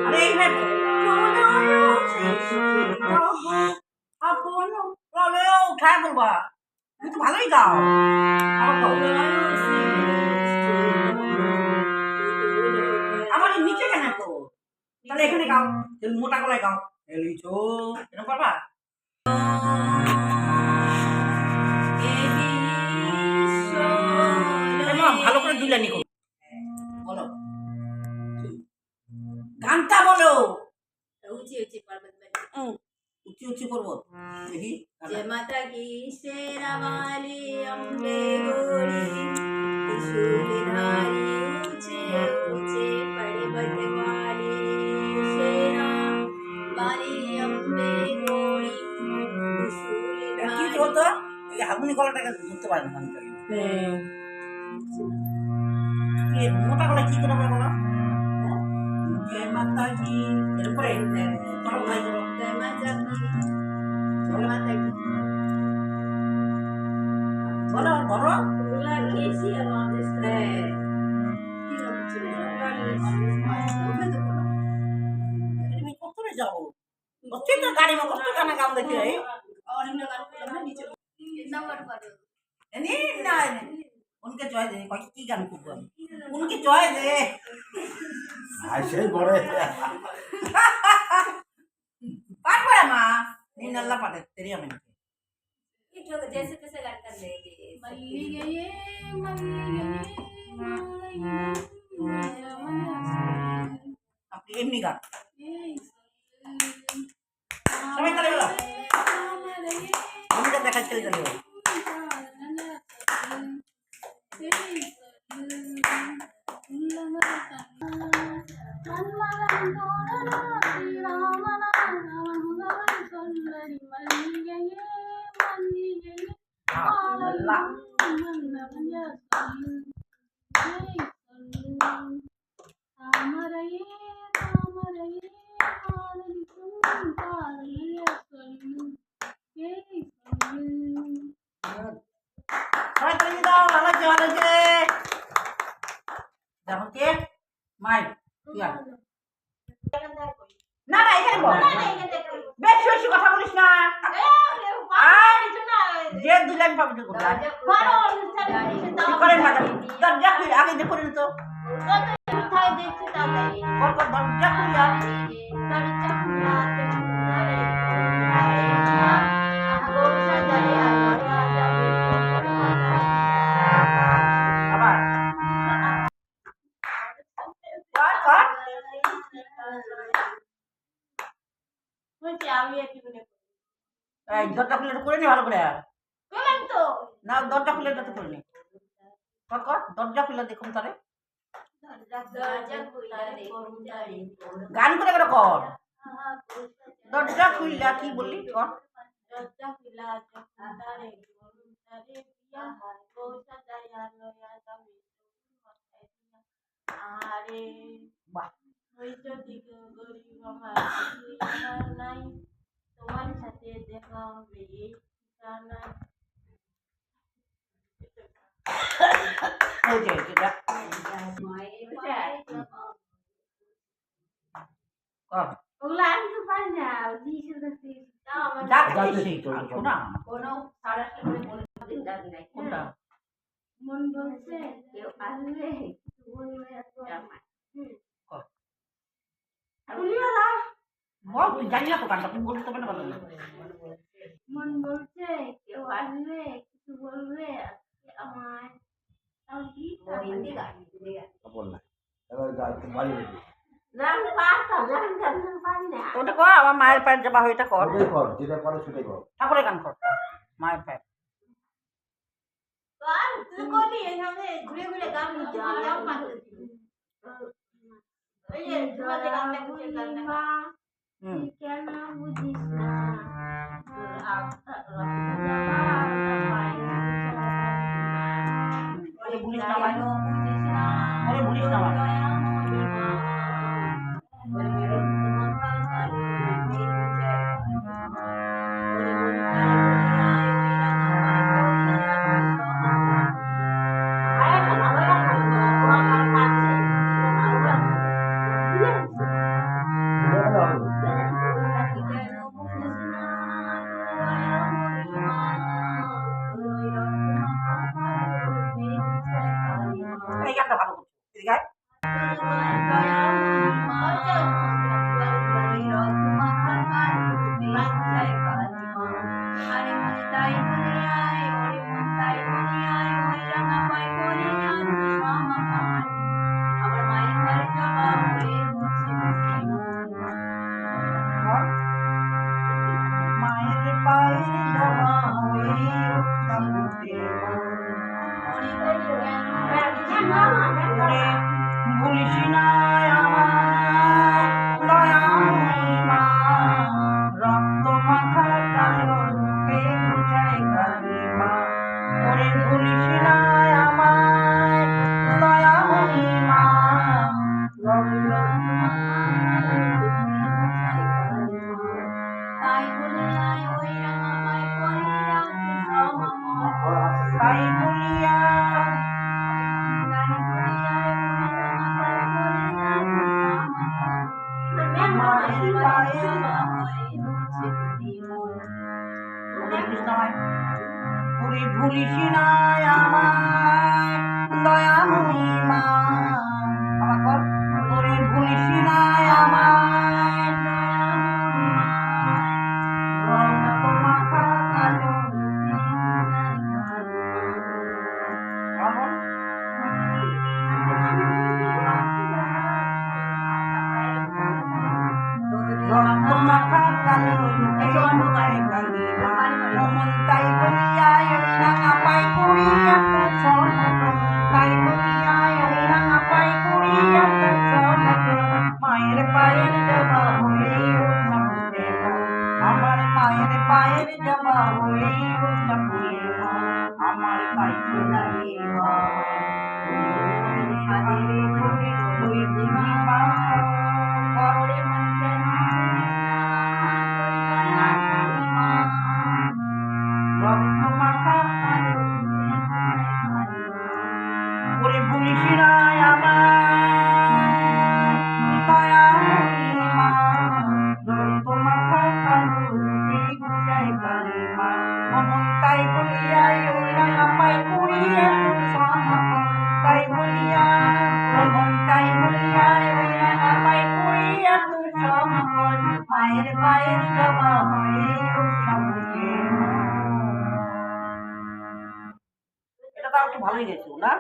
আরে এইভাবে আপন প্রলয় উঠায় বলবা, তুমি তো ভালোই গাও। আমার নিচে কেন তো, তাহলে এখানে গাও, মোটা গলায় গাও, এলিছো এরকম পারবা। ভালো করে দুলানি করো, বলো গানটা বলো। ऊंची ऊंची पर्वत बनी, উঁচু উঁচু করবো দেখি। जय माता की शेरावाली अम्बे गोरी, त्रिशूलधारी ऊंचे ऊंचे पर्वत वाली, शेरावाली अम्बे गोरी, কি त्रिशूलधारी। বলতো, এই হারমোনি গলাটাকে ধরতে পারে না মোটা গলায় কি করে বলো। জয় মাতা কি এরপরে চলো ভাই করো। जय माता की, जय माता की। বলো ধরো। Ular kesi around তুমি কতরে যাও, কতই তো গাড়ি মা কত গানা গান দেখে और इन लोगों को ना नीचे कितना कर पा रहे हो এনে না उनके चॉइस है कोई की गान को उनकी चॉइस है ऐसे ही बोले पाठ पढ़ा मां नहीं नल्ला पाठ तेरी हमें ये लोग जैसे तैसे गान कर लेंगे मल्ली गए अपनी एमनी गान समय करे बोला उनका देखा चल चलिए মাই না না এখানে বল বেশি বেশি কথা বলিস না যে দুলাম পাবো তো করেন ম্যাডাম দরজা খুলে আগে দেখুন তো দরজা খুলে দরজা খুলে করে নি ভালো করে না দরজা খুলে তো করে নি কর দরজা খুলে দেখুন তারে গান করে করে কর দরজা খুললা কি বললি কর বাহ তোমার সাথে দেখা হবে এই ঠিকানায় ওই যে যেটা কর ওগুলো আমি তো পারি না শোনা কোনো সারা দিন ডাকি নাই কোনটা মন বলছে কেউ আসবে বলবে বল তুই জানি না তো গানটা তুমি বলতে পারবে না মন বলছে কেউ আসবে কিছু বলবে আমায় হিন্দি গান बोल ना এবার গাইতে পারি গান পারতাম গান পারি না ওটা কর আমার মায়ের পায়ের যাবা ওইটা কর ওটাই কর যেটা পারো সেটাই কর ঠাকুরের গান কর মায়ের পায়ের গান তুই কোনি এখানে ঘুরে ঘুরে গান করতে আরাম পাচ্ছে এই যে তোমাদের গানটা বুঝে গানটা কেন বুঝিস না বুঝিস না বুঝিস না এই গানটা ভালো করছো এদিকে আয়। মায়ের পায়ের জবা হয়ে উঠতে ওরে ভুলিস না আমায় দয়াময়ী মা, রক্ত মাখা কালো রূপে বুঝায় কালিমা। ওরে ভুলিস না আমায় দয়াময়ী মা, রক্ত তাই বলিয়া মায়ের পায়ের ওরে ভুলিস না আমায় দয়াময়ী মা, আবার কর। ওরে ভুলিস না আমায় রক্ত মাখা কালো আবার রক্ত মাখা কালো রূপে বুঝায় কালিমা। অমন তাই বলিয়া ওই রাঙা পাই করিয়া তো সমগ্র, তাই বলিয়া ওই রাঙা পাই করিয়া তো সমগ্র। মায়ের পায়ের জবা হয়ে উঠা ফুলে মন, আমার মায়ের পায়ের জবা হয়ে উঠা ফুলে মন, আমার তাই তো লাগে তুই বুঝি করে মন কেন রক্ত মাখা ওরে ভুলিস না আমায় দয়াময়ী মা, রক্ত মাখা কালো রূপে বুঝায় কালিমা। অমন তাই বলিয়া ওই রাঙা পাই করিয়া তোর সমাপন, তাই বলিয়া অমন তাই বলিয়া ওই রাঙা পাই করিয়া তোর সমাপন, মায়ের পায়ের জবা হয়ে উঠা ফুলে মন। এটা তাও একটু ভালোই গেছো না?